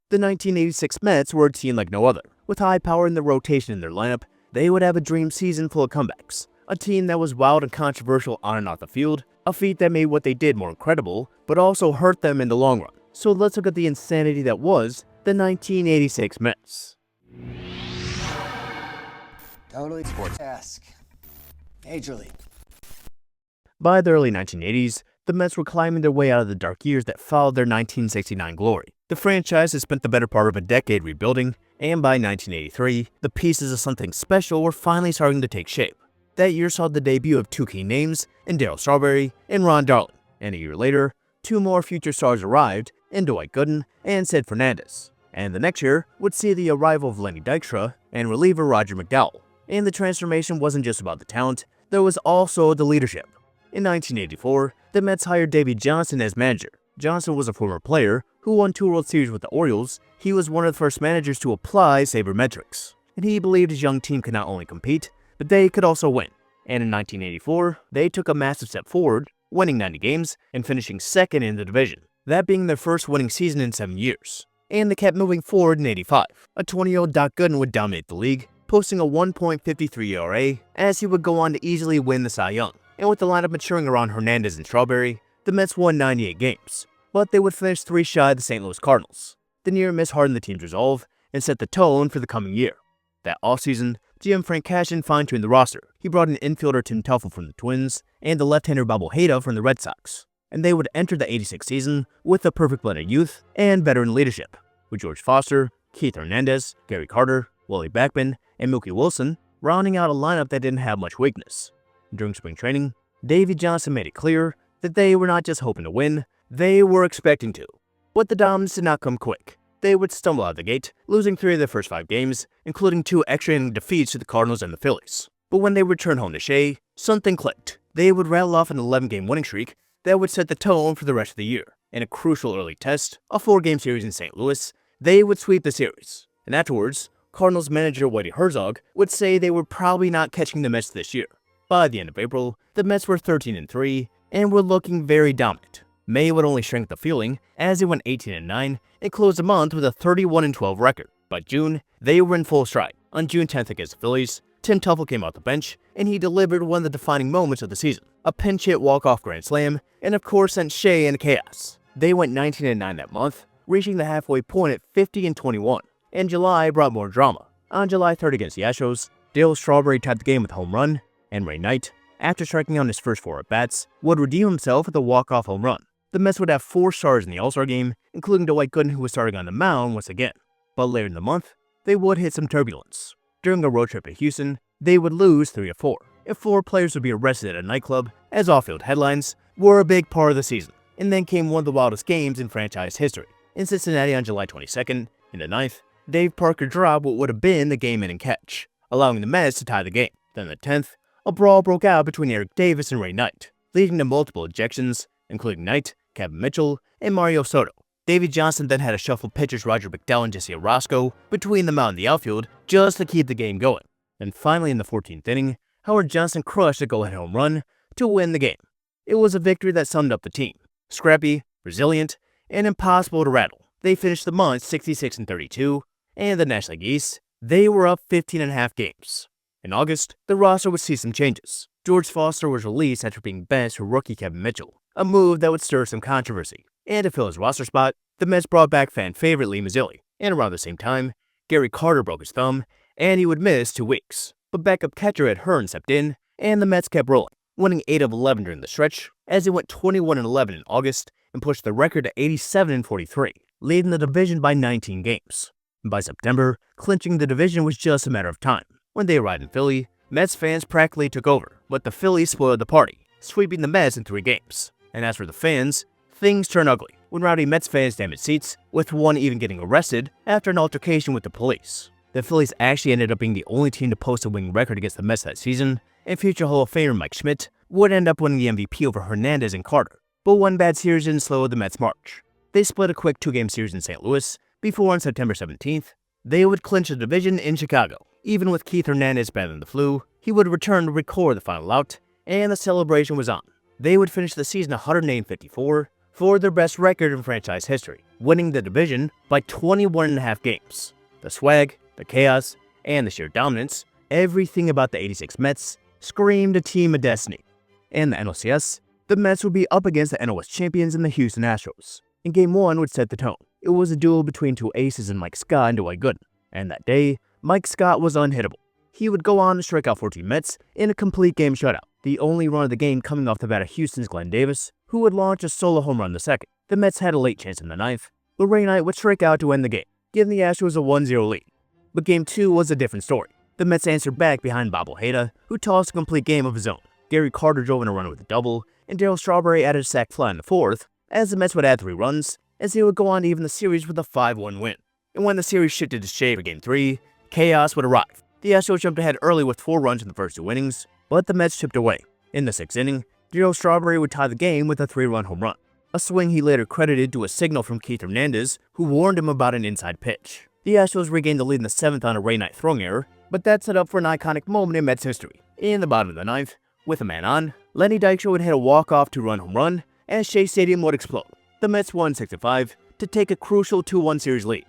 The 1986 Mets were a team like no other. With high power in the rotation in their lineup, they would have a dream season full of comebacks. A team that was wild and controversial on and off the field, a feat that made what they did more incredible, but also hurt them in the long run. So let's look at the insanity that was the 1986 Mets. Totally sports-esque. Major League. By the early 1980s, the Mets were climbing their way out of the dark years that followed their 1969 glory. The franchise had spent the better part of a decade rebuilding, and by 1983, the pieces of something special were finally starting to take shape. That year saw the debut of two key names in Daryl Strawberry and Ron Darling, and a year later, two more future stars arrived in Dwight Gooden and Sid Fernandez. And the next year would see the arrival of Lenny Dykstra and reliever Roger McDowell. And the transformation wasn't just about the talent, there was also the leadership. In 1984, the Mets hired Davey Johnson as manager. Johnson was a former player who won 2 World Series with the Orioles. He was one of the first managers to apply sabermetrics, and he believed his young team could not only compete, but they could also win. And in 1984, they took a massive step forward, winning 90 games and finishing second in the division, that being their first winning season in 7 years. And they kept moving forward in 85. A 20-year-old Doc Gooden would dominate the league, posting a 1.53 ERA as he would go on to easily win the Cy Young. And with the lineup maturing around Hernandez and Strawberry, the Mets won 98 games, but they would finish 3 shy of the St. Louis Cardinals. The near miss hardened the team's resolve and set the tone for the coming year. That offseason, GM Frank Cashin fine-tuned the roster. He brought in infielder Tim Teufel from the Twins and the left-hander Bob Ojeda from the Red Sox. And they would enter the 86 season with a perfect blend of youth and veteran leadership, with George Foster, Keith Hernandez, Gary Carter, Wally Backman, and Mookie Wilson rounding out a lineup that didn't have much weakness. During spring training, Davey Johnson made it clear that they were not just hoping to win, they were expecting to. But the dominance did not come quick. They would stumble out of the gate, losing 3 of their first 5 games, including 2 extra inning defeats to the Cardinals and the Phillies. But when they returned home to Shea, something clicked. They would rattle off an 11-game winning streak that would set the tone for the rest of the year. In a crucial early test, a 4-game series in St. Louis, they would sweep the series. And afterwards, Cardinals manager Whitey Herzog would say they were probably not catching the Mets this year. By the end of April, the Mets were 13-3 and were looking very dominant. May would only strengthen the feeling as they went 18-9 and closed the month with a 31-12 record. By June, they were in full stride. On June 10th against the Phillies, Tim Teufel came off the bench and he delivered one of the defining moments of the season, a pinch hit walk-off grand slam, and of course sent Shea into chaos. They went 19-9 that month, reaching the halfway point at 50-21, and July brought more drama. On July 3rd against the Astros, Daryl Strawberry tied the game with a home run, and Ray Knight, after striking out his first 4 at-bats, would redeem himself with a walk-off home run. The Mets would have 4 stars in the All-Star game, including Dwight Gooden, who was starting on the mound once again. But later in the month, they would hit some turbulence. During a road trip to Houston, they would lose 3 of 4, and 4 players would be arrested at a nightclub, as off-field headlines were a big part of the season. And then came one of the wildest games in franchise history. In Cincinnati on July 22nd, in the 9th, Dave Parker dropped what would have been the game-winning catch, allowing the Mets to tie the game. Then the 10th, a brawl broke out between Eric Davis and Ray Knight, leading to multiple ejections, including Knight, Kevin Mitchell, and Mario Soto. Davey Johnson then had to shuffle pitchers Roger McDowell and Jesse Orosco between the mound and the outfield just to keep the game going. And finally in the 14th inning, Howard Johnson crushed a go-ahead home run to win the game. It was a victory that summed up the team. Scrappy, resilient, and impossible to rattle. They finished the month 66-32, and the National League East, they were up 15.5 games. In August, the roster would see some changes. George Foster was released after being benched for rookie Kevin Mitchell, a move that would stir some controversy. And to fill his roster spot, the Mets brought back fan favorite Lee Mazzilli. And around the same time, Gary Carter broke his thumb, and he would miss 2 weeks. But backup catcher Ed Hearn stepped in, and the Mets kept rolling, winning 8 of 11 during the stretch, as they went 21-11 in August and pushed the record to 87-43, leading the division by 19 games. By September, clinching the division was just a matter of time. When they arrived in Philly, Mets fans practically took over, but the Phillies spoiled the party, sweeping the Mets in 3 games. And as for the fans, things turned ugly when rowdy Mets fans damaged seats, with one even getting arrested after an altercation with the police. The Phillies actually ended up being the only team to post a winning record against the Mets that season, and future Hall of Famer Mike Schmidt would end up winning the MVP over Hernandez and Carter. But one bad series didn't slow the Mets' march. They split a quick 2-game series in St. Louis, before on September 17th, they would clinch the division in Chicago. Even with Keith Hernandez battling the flu, he would return to record the final out, and the celebration was on. They would finish the season 108-54, for their best record in franchise history, winning the division by 21.5 games. The swag, the chaos, and the sheer dominance, everything about the '86 Mets screamed a team of destiny. In the NLCS, the Mets would be up against the NL West champions in the Houston Astros, and Game 1 would set the tone. It was a duel between two aces in Mike Scott and Dwight Gooden, and that day, Mike Scott was unhittable. He would go on to strike out 14 Mets in a complete game shutout, the only run of the game coming off the bat of Houston's Glenn Davis, who would launch a solo home run in the second. The Mets had a late chance in the ninth, but Ray Knight would strike out to end the game, giving the Astros a 1-0 lead. But Game 2 was a different story. The Mets answered back behind Bob Ojeda, who tossed a complete game of his own. Gary Carter drove in a run with a double, and Daryl Strawberry added a sac fly in the fourth, as the Mets would add 3 runs, as they would go on to even the series with a 5-1 win. And when the series shifted to shade for Game 3, chaos would arrive. The Astros jumped ahead early with 4 runs in the first 2 innings, but the Mets chipped away. In the 6th inning, Daryl Strawberry would tie the game with a 3-run home run, a swing he later credited to a signal from Keith Hernandez, who warned him about an inside pitch. The Astros regained the lead in the 7th on a Ray Knight throwing error, but that set up for an iconic moment in Mets history. In the bottom of the 9th, with a man on, Lenny Dykstra would hit a walk-off 2-run home run, and Shea Stadium would explode. The Mets won 6-5 to take a crucial 2-1 series lead.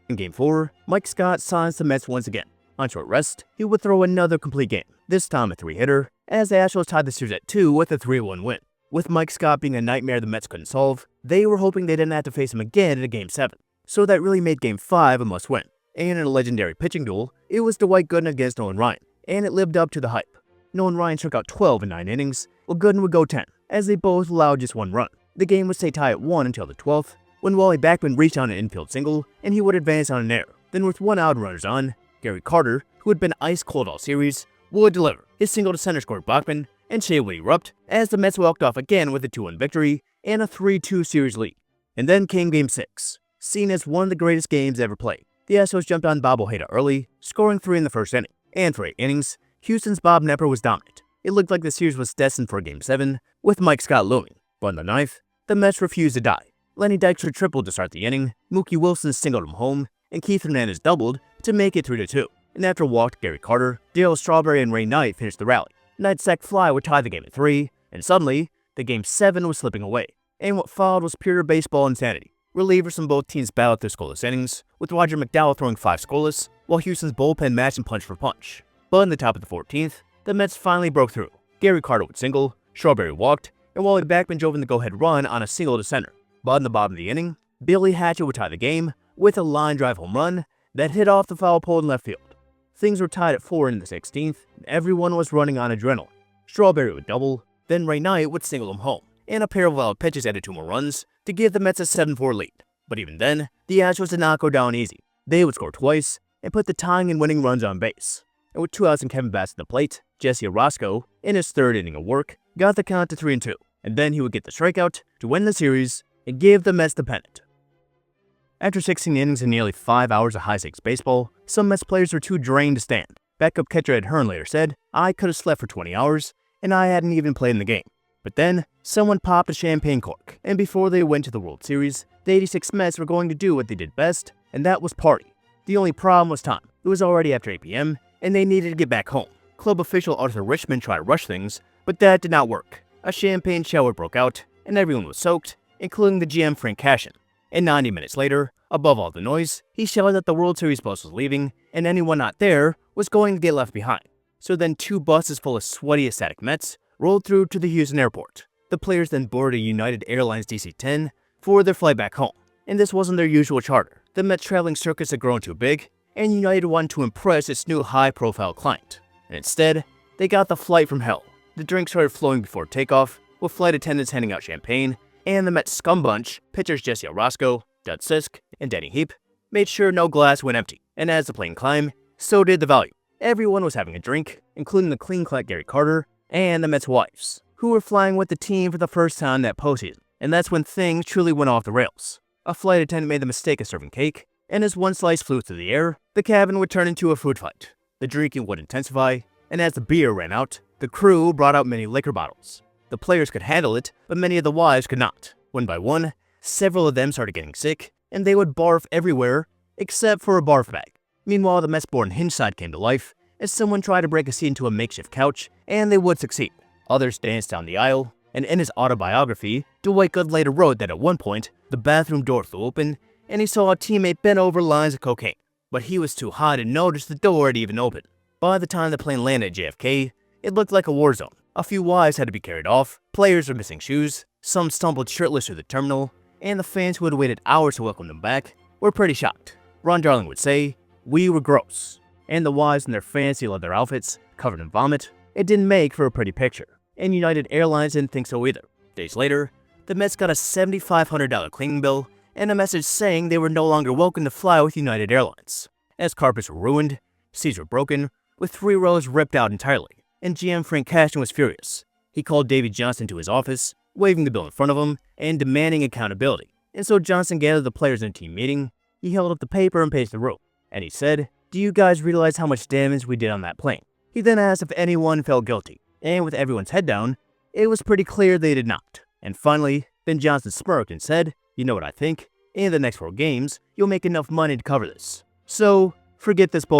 In Game 4, Mike Scott silenced the Mets once again. On short rest, he would throw another complete game, this time a 3-hitter, as the Astros tied the series at 2 with a 3-1 win. With Mike Scott being a nightmare the Mets couldn't solve, they were hoping they didn't have to face him again in a Game 7. So that really made Game 5 a must-win. And in a legendary pitching duel, it was Dwight Gooden against Nolan Ryan, and it lived up to the hype. Nolan Ryan struck out 12 in 9 innings, while Gooden would go 10, as they both allowed just 1 run. The game would stay tied at 1 until the 12th, when Wally Backman reached on an infield single, and he would advance on an error. Then with 1 out and runners on, Gary Carter, who had been ice cold all series, would deliver. His single to center scored Bachman, and Shea would erupt, as the Mets walked off again with a 2-1 victory and a 3-2 series lead. And then came Game 6, seen as one of the greatest games ever played. The Astros jumped on Bob Ojeda early, scoring 3 in the first inning, and for 8 innings, Houston's Bob Knepper was dominant. It looked like the series was destined for Game 7, with Mike Scott looming. But in the 9th, the Mets refused to die. Lenny Dykstra tripled to start the inning, Mookie Wilson singled him home, and Keith Hernandez doubled to make it 3-2. And after walked Gary Carter, Daryl Strawberry and Ray Knight finished the rally. Knight's sac fly would tie the game at 3, and suddenly, the Game 7 was slipping away. And what followed was pure baseball insanity. Relievers from both teams battled through scoreless innings, with Roger McDowell throwing 5 scoreless, while Houston's bullpen matched and punch for punch. But in the top of the 14th, the Mets finally broke through. Gary Carter would single, Strawberry walked, and Wally Backman drove in the go-ahead run on a single to center. But in the bottom of the inning, Billy Hatcher would tie the game with a line drive home run that hit off the foul pole in left field. Things were tied at 4 in the 16th, and everyone was running on adrenaline. Strawberry would double, then Ray Knight would single him home, and a pair of wild pitches added 2 more runs to give the Mets a 7-4 lead. But even then, the Astros did not go down easy. They would score twice and put the tying and winning runs on base. And with 2 outs and Kevin Bass at the plate, Jesse Orosco, in his 3rd inning of work, got the count to 3-2, and then he would get the strikeout to win the series and give the Mets the pennant. After 16 innings and nearly 5 hours of high-stakes baseball, some Mets players were too drained to stand. Backup catcher Ed Hearn later said, "I could have slept for 20 hours, and I hadn't even played in the game." But then, someone popped a champagne cork, and before they went to the World Series, the '86 Mets were going to do what they did best, and that was party. The only problem was time. It was already after 8 p.m., and they needed to get back home. Club official Arthur Richmond tried to rush things, but that did not work. A champagne shower broke out, and everyone was soaked, including the GM Frank Cashin. And 90 minutes later, above all the noise, he shouted that the World Series bus was leaving, and anyone not there was going to get left behind. So then 2 buses full of sweaty, ecstatic Mets rolled through to the Houston airport. The players then boarded a United Airlines DC-10 for their flight back home. And this wasn't their usual charter. The Mets traveling circus had grown too big, and United wanted to impress its new high-profile client. And instead, they got the flight from hell. The drinks started flowing before takeoff, with flight attendants handing out champagne, and the Mets scum bunch, pitchers Jesse Orosco, Dud Sisk, and Danny Heap, made sure no glass went empty. And as the plane climbed, so did the volume. Everyone was having a drink, including the clean-cut Gary Carter and the Mets' wives, who were flying with the team for the first time that postseason. And that's when things truly went off the rails. A flight attendant made the mistake of serving cake, and as one slice flew through the air, the cabin would turn into a food fight. The drinking would intensify, and as the beer ran out, the crew brought out many liquor bottles. The players could handle it, but many of the wives could not. One by one, several of them started getting sick, and they would barf everywhere, except for a barf bag. Meanwhile, the Mets-born hinge side came to life, as someone tried to break a seat into a makeshift couch, and they would succeed. Others danced down the aisle, And in his autobiography, Dwight Gooden later wrote that at one point, the bathroom door flew open and he saw a teammate bent over lines of cocaine, but he was too high to notice the door had even opened. By the time the plane landed at JFK, it looked like a war zone. A few wives had to be carried off, players were missing shoes, some stumbled shirtless through the terminal, and the fans who had waited hours to welcome them back were pretty shocked. Ron Darling would say, "We were gross." And the wives in their fancy leather outfits, covered in vomit, it didn't make for a pretty picture. And United Airlines didn't think so either. Days later, the Mets got a $7,500 cleaning bill and a message saying they were no longer welcome to fly with United Airlines, as carpets were ruined, seats were broken, with 3 rows ripped out entirely, and GM Frank Caston was furious. He called Davey Johnson to his office, waving the bill in front of him, and demanding accountability. And so Johnson gathered the players in a team meeting, he held up the paper and paced the room, and he said, "Do you guys realize how much damage we did on that plane?" He then asked if anyone felt guilty, and with everyone's head down, it was pretty clear they did not. And finally, then Johnson smirked and said, "You know what I think? In the next 4 games, you'll make enough money to cover this. So, forget this bull."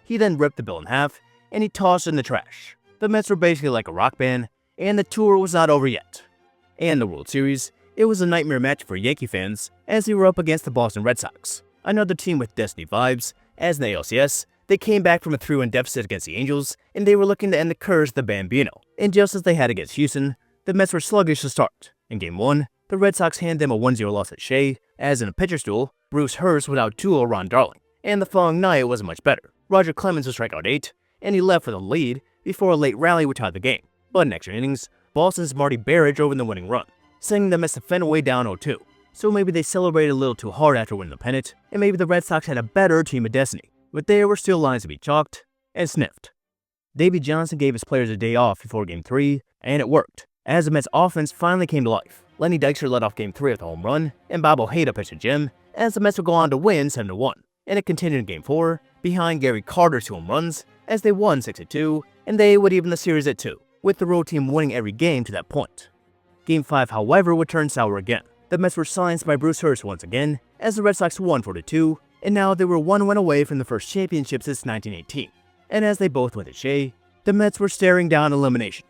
He then ripped the bill in half, and he tossed it in the trash. The Mets were basically like a rock band, and the tour was not over yet. And the World Series, it was a nightmare match for Yankee fans, as they were up against the Boston Red Sox, another team with destiny vibes. As in the NLCS, they came back from a 3-1 deficit against the Angels, and they were looking to end the curse of the Bambino. And just as they had against Houston, the Mets were sluggish to start. In Game 1, the Red Sox handed them a 1-0 loss at Shea, as in a pitcher's duel, Bruce Hurst would out-duel Ron Darling. And the following night wasn't much better. Roger Clemens would strike out 8, and he left for the lead before a late rally would tie the game. But in extra innings, Boston's Marty Barrett drove in the winning run, sending the Mets to Fenway down 0-2. So maybe they celebrated a little too hard after winning the pennant, and maybe the Red Sox had a better team of destiny. But there were still lines to be chalked and sniffed. Davey Johnson gave his players a day off before Game 3, and it worked, as the Mets offense finally came to life. Lenny Dykstra led off Game 3 with a home run, and Bob Ojeda pitched a gem, as the Mets would go on to win 7-1. And it continued in Game 4, behind Gary Carter's 2 home runs, as they won 6-2, and they would even the series at 2, with the road team winning every game to that point. Game 5, however, would turn sour again. The Mets were silenced by Bruce Hurst once again, as the Red Sox won 4-2, and now they were 1 win away from the first championship since 1918. And as they both went to Shea, the Mets were staring down elimination.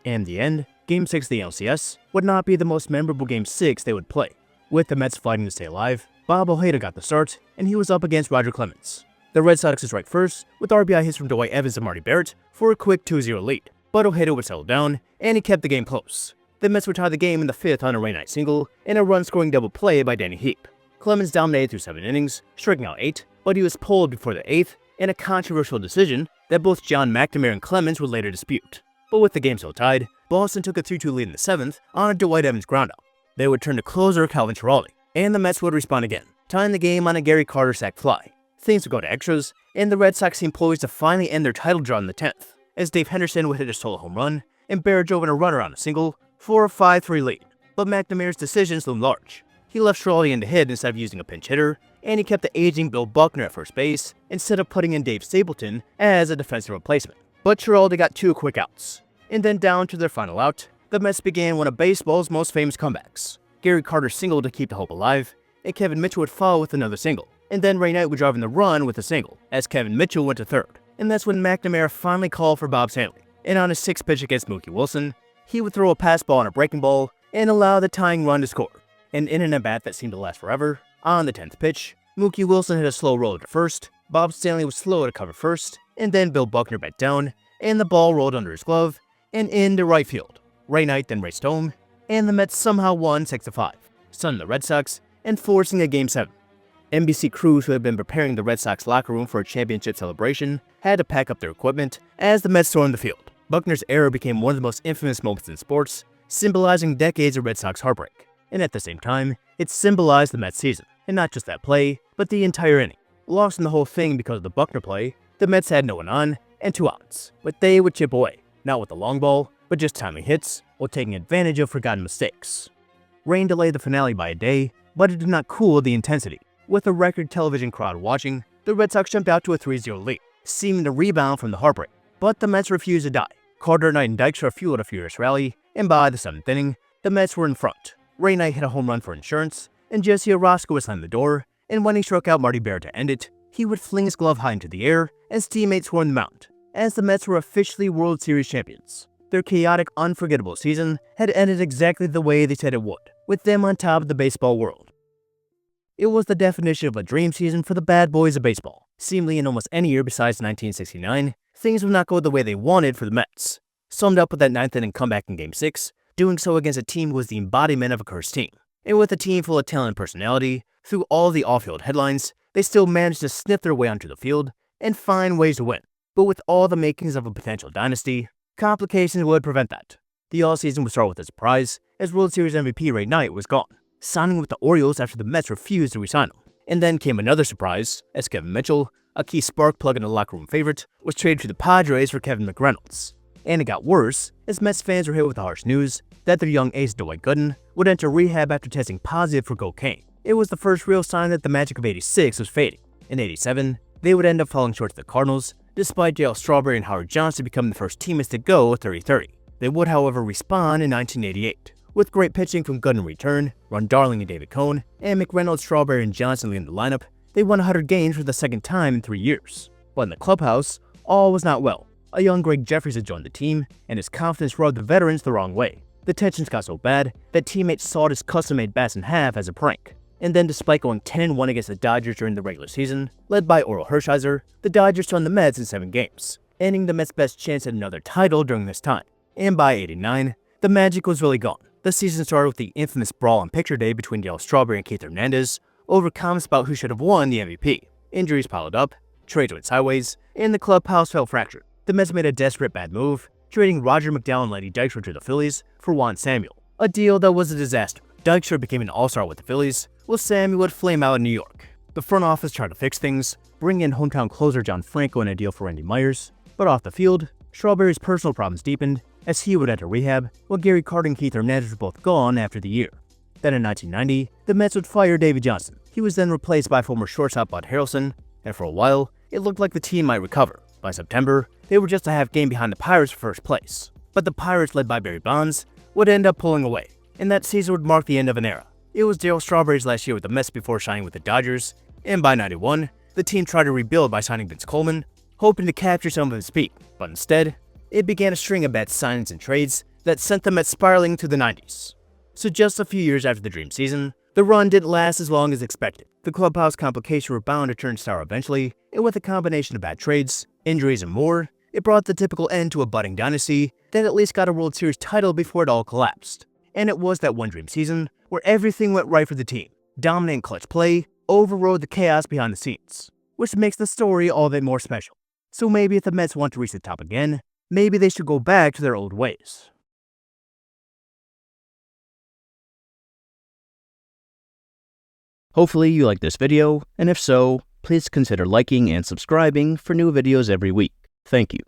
And in the end, Game 6 of the NLCS would not be the most memorable Game 6 they would play. With the Mets fighting to stay alive, Bob Ojeda got the start, and he was up against Roger Clemens. The Red Sox would strike first, with RBI hits from Dwight Evans and Marty Barrett for a quick 2-0 lead. But Ojeda would settle down, and he kept the game close. The Mets would tie the game in the 5th on a rain night single, and a run-scoring double play by Danny Heap. Clemens dominated through 7 innings, striking out 8, but he was pulled before the 8th in a controversial decision that both John McNamara and Clemens would later dispute. But with the game still tied, Boston took a 3-2 lead in the 7th on a Dwight Evans groundout. They would turn to closer Calvin Giraldi, and the Mets would respond again, tying the game on a Gary Carter sac fly. Things would go to extras, and the Red Sox seemed poised to finally end their title draw in the 10th, as Dave Henderson would hit a solo home run, and Barrett drove in a runner on a single for a 5-3 lead. But McNamara's decisions loomed large. He left Giraldi in to hit instead of using a pinch hitter, and he kept the aging Bill Buckner at first base instead of putting in Dave Stapleton as a defensive replacement. But Giraldi got 2 quick outs. And then down to their final out, the Mets began one of baseball's most famous comebacks. Gary Carter singled to keep the hope alive, and Kevin Mitchell would follow with another single. And then Ray Knight would drive in the run with a single, as Kevin Mitchell went to third. And that's when McNamara finally called for Bob Stanley. And on his 6th pitch against Mookie Wilson, he would throw a pass ball on a breaking ball and allow the tying run to score. And in an at-bat that seemed to last forever, on the 10th pitch, Mookie Wilson hit a slow roller to first, Bob Stanley was slow to cover first, and then Bill Buckner bent down, and the ball rolled under his glove and into right field. Ray Knight then raced home, and the Mets somehow won 6-5, stunning the Red Sox and forcing a Game 7. NBC crews who had been preparing the Red Sox locker room for a championship celebration had to pack up their equipment as the Mets stormed the field. Buckner's error became one of the most infamous moments in sports, symbolizing decades of Red Sox heartbreak. And at the same time, it symbolized the Mets season, and not just that play, but the entire inning. Lost in the whole thing because of the Buckner play, the Mets had no one on and 2 outs, but they would chip away, not with the long ball, but just timely hits or taking advantage of forgotten mistakes. Rain delayed the finale by a day, but it did not cool the intensity. With a record television crowd watching, the Red Sox jumped out to a 3-0 lead, seeming to rebound from the heartbreak. But the Mets refused to die. Carter, Knight, and Dykstra fueled a furious rally, and by the 7th inning, the Mets were in front. Ray Knight hit a home run for insurance, and Jesse Orosco would slam the door, and when he struck out Marty Barrett to end it, he would fling his glove high into the air as teammates were on the mound, as the Mets were officially World Series champions. Their chaotic, unforgettable season had ended exactly the way they said it would, with them on top of the baseball world. It was the definition of a dream season for the bad boys of baseball. Seemingly in almost any year besides 1969, things would not go the way they wanted for the Mets. Summed up with that 9th inning comeback in Game 6, doing so against a team who was the embodiment of a cursed team. And with a team full of talent and personality, through all the off-field headlines, they still managed to sniff their way onto the field and find ways to win. But with all the makings of a potential dynasty, complications would prevent that. The all-season would start with a surprise, as World Series MVP Ray Knight was gone, signing with the Orioles after the Mets refused to re-sign him. And then came another surprise, as Kevin Mitchell, a key spark plug and a locker room favorite, was traded to the Padres for Kevin McReynolds. And it got worse, as Mets fans were hit with the harsh news that their young ace Dwight Gooden would enter rehab after testing positive for cocaine. It was the first real sign that the magic of '86 was fading. In '87, they would end up falling short to the Cardinals, despite Daryl Strawberry and Howard Johnson becoming the first teammates to go 30-30. They would, however, respawn in 1988. With great pitching from Gooden in return, Ron Darling and David Cohn, and McReynolds, Strawberry, and Johnson leading the lineup, they won 100 games for the second time in 3 years. But in the clubhouse, all was not well. A young Greg Jeffries had joined the team, and his confidence rubbed the veterans the wrong way. The tensions got so bad that teammates sawed his custom-made bats in half as a prank. And then, despite going 10-1 against the Dodgers during the regular season, led by Orel Hershiser, the Dodgers stunned the Mets in 7 games, ending the Mets' best chance at another title during this time. And by '89, the magic was really gone. The season started with the infamous brawl on picture day between Daryl Strawberry and Keith Hernandez over comments about who should have won the MVP. Injuries piled up, trades went sideways, and the clubhouse fell fractured. The Mets made a desperate bad move, trading Roger McDowell and Lenny Dykstra to the Phillies for Juan Samuel, a deal that was a disaster. Dykstra became an all-star with the Phillies, while Samuel would flame out in New York. The front office tried to fix things, bringing in hometown closer John Franco in a deal for Randy Myers, but off the field, Strawberry's personal problems deepened as he would enter rehab, while Gary Carter and Keith Hernandez were both gone after the year. Then in 1990, the Mets would fire Davey Johnson. He was then replaced by former shortstop Bud Harrelson, and for a while, it looked like the team might recover. By September, they were just a half game behind the Pirates for first place. But the Pirates, led by Barry Bonds, would end up pulling away, and that season would mark the end of an era. It was Daryl Strawberry's last year with the Mets before signing with the Dodgers, and by '91, the team tried to rebuild by signing Vince Coleman, hoping to capture some of his peak, but instead, it began a string of bad signings and trades that sent the Mets spiraling to the '90s. So just a few years after the dream season, the run didn't last as long as expected. The clubhouse complications were bound to turn sour eventually, and with a combination of bad trades, injuries, and more, it brought the typical end to a budding dynasty that at least got a World Series title before it all collapsed. And it was that one dream season where everything went right for the team. Dominant clutch play overrode the chaos behind the scenes, which makes the story all that more special. So maybe if the Mets want to reach the top again, maybe they should go back to their old ways. Hopefully you liked this video, and if so, please consider liking and subscribing for new videos every week. Thank you.